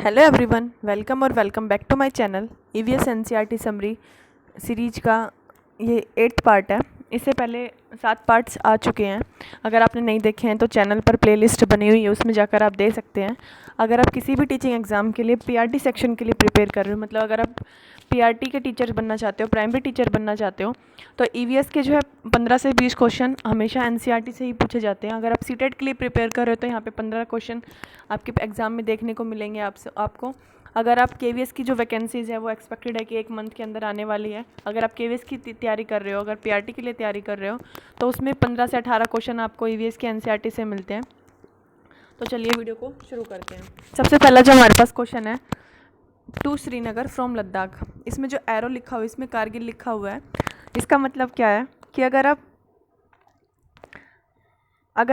Hello everyone, welcome और welcome back to my channel EVS NCERT summary series का ये 8th part है। इससे पहले 7 पार्ट्स आ चुके हैं। अगर आपने नहीं देखे हैं तो चैनल पर प्लेलिस्ट बनी हुई है, उसमें जाकर आप देख सकते हैं। अगर आप किसी भी टीचिंग एग्ज़ाम के लिए पीआरटी सेक्शन के लिए प्रिपेयर कर रहे हो, मतलब अगर आप पीआरटी के टीचर बनना चाहते हो, प्राइमरी टीचर बनना चाहते हो, तो ईवीएस के जो है 15 से 20 क्वेश्चन हमेशा एनसीईआरटी से ही पूछे जाते हैं। अगर आप सीटेट के लिए प्रिपेयर कर रहे हो तो यहाँ पे 15 क्वेश्चन आपके एग्ज़ाम में देखने को मिलेंगे आपको। अगर आप केवीएस की जो वैकेंसीज़ है वो एक्सपेक्टेड है कि 1 मंथ के अंदर आने वाली है। अगर आप केवीएस की तैयारी कर रहे हो, अगर पीआरटी के लिए तैयारी कर रहे हो, तो उसमें 15 से 18 क्वेश्चन आपको ईवीएस के एनसीईआरटी से मिलते हैं। तो चलिए वीडियो को शुरू करते हैं। सबसे पहला जो हमारे पास क्वेश्चन है, टू श्रीनगर फ्रॉम लद्दाख। इसमें जो एरो लिखा हुआ है, इसमें कारगिल लिखा हुआ है। इसका मतलब क्या है कि अगर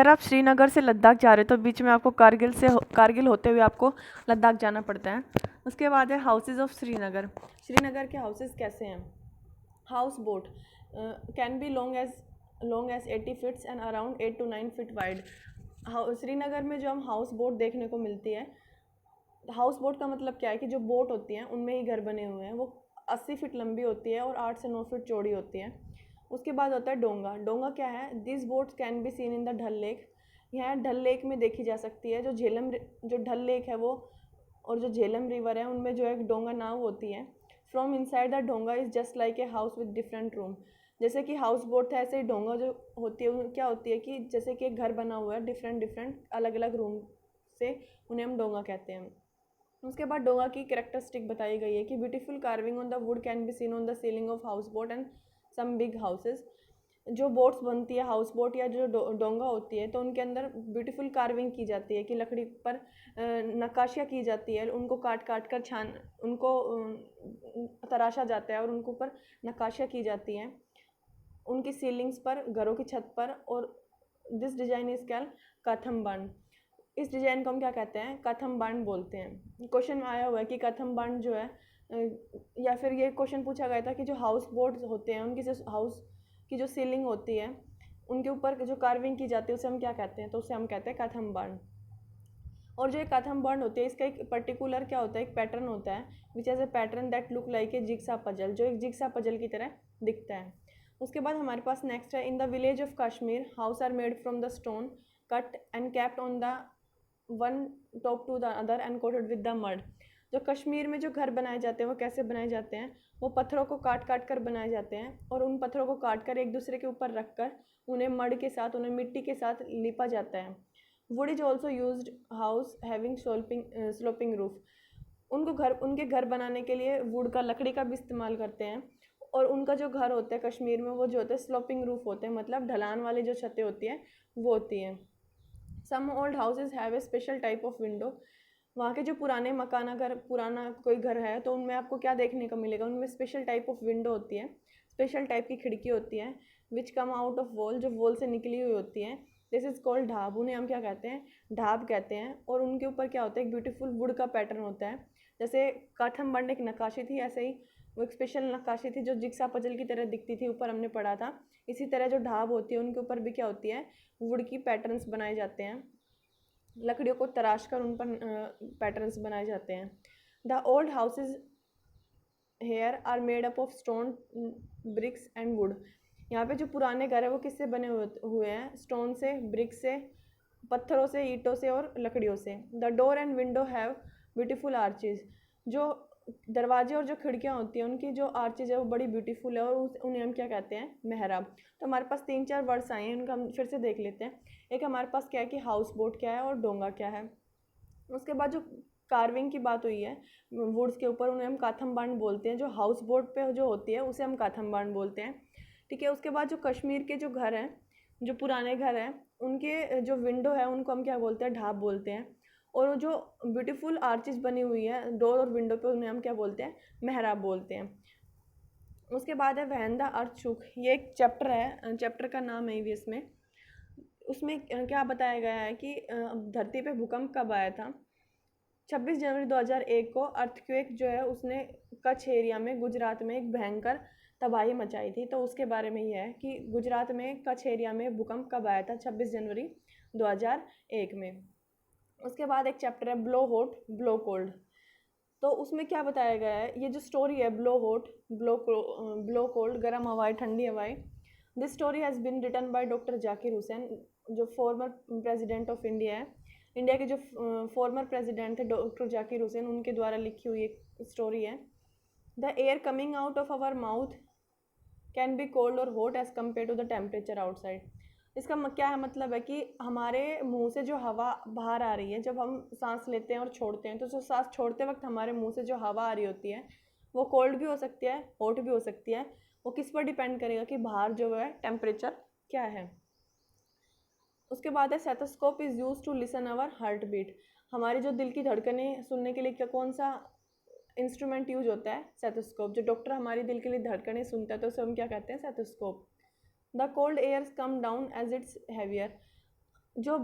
आप श्रीनगर से लद्दाख जा रहे हो तो बीच में आपको कारगिल होते हुए आपको लद्दाख जाना पड़ता है। उसके बाद है हाउसेज ऑफ श्रीनगर। श्रीनगर के हाउसेज कैसे हैं? House boat can be long as 80 feets and around 8 to 9 feet wide. Srinagar में जो हम हाउस बोट देखने को मिलती है, हाउस बोट का मतलब क्या है कि जो बोट होती हैं उनमें ही घर बने हुए हैं, वो 80 फीट लंबी होती है और 8 से 9 फीट चौड़ी होती है। उसके बाद होता है डोंगा। डोंगा क्या है? This boats can be seen in the Dal lake. यह डल लेक में देखी जा सकती है। जो डल लेक है वो और जो झेलम रिवर है उनमें जो एक डोंगा नाव होती है। फ्रॉम इनसाइड द डोंगा is just like a house with different room. जैसे कि हाउस बोट है, ऐसे ही डोंगा जो होती है क्या होती है कि जैसे कि एक घर बना हुआ है डिफरेंट अलग अलग रूम से, उन्हें हम डोंगा कहते हैं। उसके बाद डोंगा की कैरेक्टरिस्टिक बताई गई है कि beautiful carving on the wood can be seen on the ceiling of house boat and some big houses. जो बोट्स बनती है, हाउस बोट या जो डोंगा होती है, तो उनके अंदर ब्यूटीफुल कार्विंग की जाती है कि लकड़ी पर नक्काशियाँ की जाती है, उनको काट काट कर उनको तराशा जाता है और उनके ऊपर नक्काशियाँ की जाती हैं उनकी सीलिंग्स पर, घरों की छत पर। और दिस डिजाइन इज कॉल्ड कथम बांड। इस डिजाइन को हम क्या कहते हैं? कथम बांड बोलते हैं। क्वेश्चन में आया हुआ है कि कथम बांड जो है या फिर ये क्वेश्चन पूछा गया था कि जो हाउस बोट होते हैं उनकी जो हाउस की जो सीलिंग होती है उनके ऊपर जो कार्विंग की जाती है उसे हम क्या कहते हैं? तो उसे हम कहते हैं कथम बांड। और जो एक कथम बांड होती है, इसका एक पर्टिकुलर क्या होता है, एक पैटर्न होता है which as a pattern that look like a jigsaw puzzle, जो एक जिग्सा पजल की तरह दिखता है। उसके बाद हमारे पास नेक्स्ट है, in the village of Kashmir house are made from the stone cut and kept on the one top to the other and coated with the mud. जो कश्मीर में जो घर बनाए जाते हैं वो कैसे बनाए जाते हैं? वो पत्थरों को काट काट कर बनाए जाते हैं और उन पत्थरों को काट कर एक दूसरे के ऊपर रख कर उन्हें मड के साथ, उन्हें मिट्टी के साथ लिपा जाता है। Would is also use house having sloping roof. उनके घर बनाने के लिए वुड का, लकड़ी का भी इस्तेमाल करते हैं। और उनका जो घर होता है कश्मीर में, वो जो होता है स्लोपिंग रूफ होते हैं, मतलब ढलान वाली जो छतें होती हैं वो होती हैं। Some old houses have a special type of window. वहाँ के जो पुराने मकान, अगर पुराना कोई घर है तो उनमें आपको क्या देखने को मिलेगा? उनमें स्पेशल टाइप ऑफ विंडो होती है, स्पेशल टाइप की खिड़की होती है विच कम आउट ऑफ वॉल, जो वॉल से निकली हुई होती हैं। दिस इज़ कॉल्ड ढाब। उन्हें हम क्या कहते हैं? ढाब कहते हैं। और उनके ऊपर क्या होता है? एक ब्यूटीफुल वुड का पैटर्न होता है। जैसे काठम बंड एक नक्काशी थी, ऐसे ही वो एक स्पेशल नक्काशी थी जो जिक्सा पजल की तरह दिखती थी, ऊपर हमने पढ़ा था। इसी तरह जो ढाब होती है उनके ऊपर भी क्या होती है? वुड की पैटर्न्स बनाए जाते हैं, लकड़ियों को तराश कर उन पर पैटर्न्स बनाए जाते हैं। The old houses here are made up of stone, bricks and wood. यहाँ पे जो पुराने घर है वो किससे बने हुए हैं? स्टोन से, ब्रिक से, पत्थरों से, ईंटों से और लकड़ियों से। The door and window have beautiful arches. जो दरवाजे और जो खिड़कियाँ होती हैं उनकी जो आर्चेज है वो बड़ी ब्यूटीफुल है और उन्हें हम क्या कहते हैं? मेहराब। तो हमारे पास 3-4 वर्ड्स आए हैं, उनका हम फिर से देख लेते हैं। एक हमारे पास क्या है कि हाउस बोट क्या है और डोंगा क्या है। उसके बाद जो कार्विंग की बात हुई है वुड्स के ऊपर, उन्हें हम काथम बांड बोलते हैं। जो हाउस बोट पे जो होती है उसे हम काथम बांड बोलते हैं, ठीक है। उसके बाद जो कश्मीर के जो घर हैं, जो पुराने घर हैं, उनके जो विंडो है उनको हम क्या बोलते हैं? ढाब बोलते हैं। और जो ब्यूटीफुल आर्चिस बनी हुई है डोर और विंडो पे, उन्हें हम क्या बोलते हैं? मेहराब बोलते हैं। उसके बाद है व्हेन द अर्थ शुक। ये एक चैप्टर है, चैप्टर का नाम है ईवीएस में। उसमें क्या बताया गया है कि धरती पे भूकंप कब आया था? 26 जनवरी 2001 को अर्थक्वेक जो है उसने कच्छ एरिया में, गुजरात में एक भयंकर तबाही मचाई थी। तो उसके बारे में ये है कि गुजरात में कच्छ एरिया में भूकंप कब आया था? 26 जनवरी 2001 में। उसके बाद एक चैप्टर है ब्लो हॉट ब्लो कोल्ड। तो उसमें क्या बताया गया है, ये जो स्टोरी है ब्लो हॉट ब्लो कोल्ड, गर्म हवाएं ठंडी हवाएं, this story has been written by doctor Zakir Hussain, जो फॉर्मर प्रेसिडेंट ऑफ इंडिया है। इंडिया के जो फॉर्मर प्रेसिडेंट थे डॉक्टर जाकिर हुसैन, उनके द्वारा लिखी हुई एक स्टोरी है। The air coming out of our mouth can be cold और hot as compare to the temperature outside. इसका क्या है मतलब है कि हमारे मुंह से जो हवा बाहर आ रही है, जब हम सांस लेते हैं और छोड़ते हैं, तो जो सांस छोड़ते वक्त हमारे मुंह से जो हवा आ रही होती है वो कोल्ड भी हो सकती है, हॉट भी हो सकती है। वो किस पर डिपेंड करेगा कि बाहर जो है टेम्परेचर क्या है। उसके बाद है stethoscope is use to listen our heart beat. हमारे जो दिल की धड़कनें सुनने के लिए क्या कौन सा इंस्ट्रूमेंट यूज होता है? स्टेथोस्कोप। जो डॉक्टर हमारी दिल के लिए धड़कनें सुनता है तो उसे हम क्या कहते हैं? Stethoscope. The cold air come down as it's heavier. जो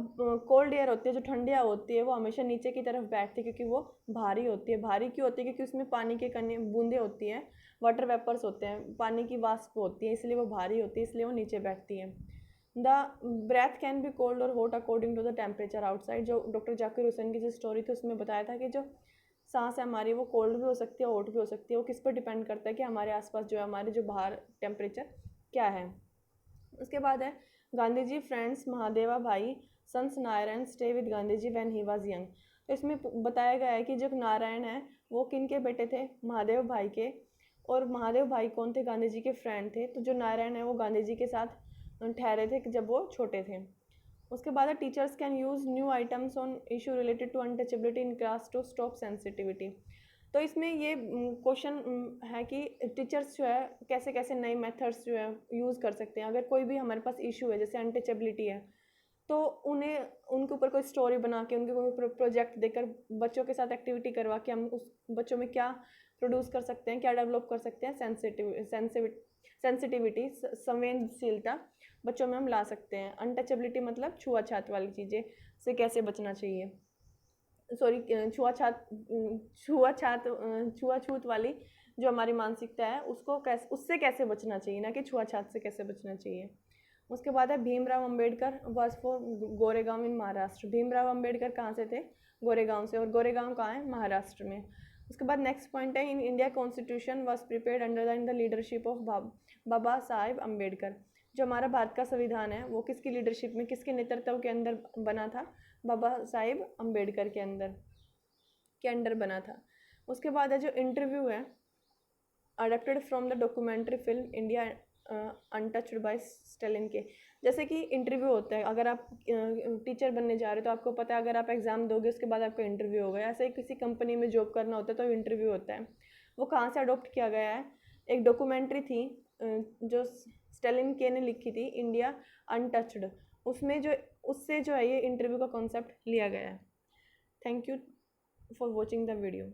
कोल्ड एयर होती है, जो ठंडी हवा होती है, वो हमेशा नीचे की तरफ बैठती है क्योंकि वो भारी होती है। भारी क्यों होती है? क्योंकि उसमें पानी के कण बूंदें होती हैं, वाटर वेपर्स होते हैं, पानी की वाष्प होती है, इसलिए वो भारी होती है, इसलिए वो नीचे बैठती है। The breath can be cold और hot according to the temperature outside. जो डॉक्टर जाकिर हुसैन की जो स्टोरी थी उसमें बताया था कि जो सांस है हमारी वो कोल्ड भी हो सकती है, हॉट भी हो सकती है। वो किस पर डिपेंड करता है कि हमारे आसपास जो है, हमारे जो बाहर टेम्परेचर क्या है। उसके बाद है Gandhi ji friends Mahadeva bhai sons Narayan stay with Gandhi ji when he was young. तो इसमें बताया गया है कि जो नारायण है वो किन के बेटे थे? महादेव भाई के। और महादेव भाई कौन थे? गांधी जी के फ्रेंड थे। तो जो नारायण है वो गांधी जी के साथ ठहरे थे जब वो छोटे थे। उसके बाद है teachers can use new items on issue related to untouchability in class to stop sensitivity. तो इसमें ये क्वेश्चन है कि टीचर्स जो है कैसे कैसे नए मेथड्स जो है यूज़ कर सकते हैं। अगर कोई भी हमारे पास इशू है, जैसे अनटचेबिलिटी है, तो उन्हें उनके ऊपर कोई स्टोरी बना के, उनके कोई प्रोजेक्ट देकर, बच्चों के साथ एक्टिविटी करवा के हम उस बच्चों में क्या प्रोड्यूस कर सकते हैं, क्या डेवलप कर सकते हैं? सेंसिटिविटी, संवेदनशीलता बच्चों में हम ला सकते हैं। अनटचेबिलिटी मतलब छुआछात वाली चीज़ें से कैसे बचना चाहिए, सॉरी छुआछूत वाली जो हमारी मानसिकता है उसको कैसे, उससे कैसे बचना चाहिए, ना कि छुआछात से कैसे बचना चाहिए। उसके बाद है भीमराव अंबेडकर वॉज फॉर गोरेगांव इन महाराष्ट्र। भीमराव अंबेडकर कहाँ से थे? गोरेगांव से। और गोरेगांव कहाँ है? महाराष्ट्र में। उसके बाद नेक्स्ट पॉइंट है in India constitution was prepared under the leadership of Baba Saheb Ambedkar. जो हमारा भारत का संविधान है वो किसकी लीडरशिप में, किसके नेतृत्व के अंदर बना था? बाबा साहेब अम्बेडकर के अंडर बना था। उसके बाद है जो इंटरव्यू है adapted from the documentary film India untouched by Stalin K. जैसे कि इंटरव्यू होता है, अगर आप टीचर बनने जा रहे हो तो आपको पता है अगर आप एग्ज़ाम दोगे उसके बाद आपका इंटरव्यू होगा। ऐसे ही किसी कंपनी में जॉब करना होता है तो इंटरव्यू होता है। वो कहाँ से अडोप्ट किया गया है? एक डॉक्यूमेंट्री थी जो स्टालिन के ने लिखी थी, इंडिया अनटच्ड। उसमें जो उससे जो है ये इंटरव्यू का कॉन्सेप्ट लिया गया है। Thank you for watching the video.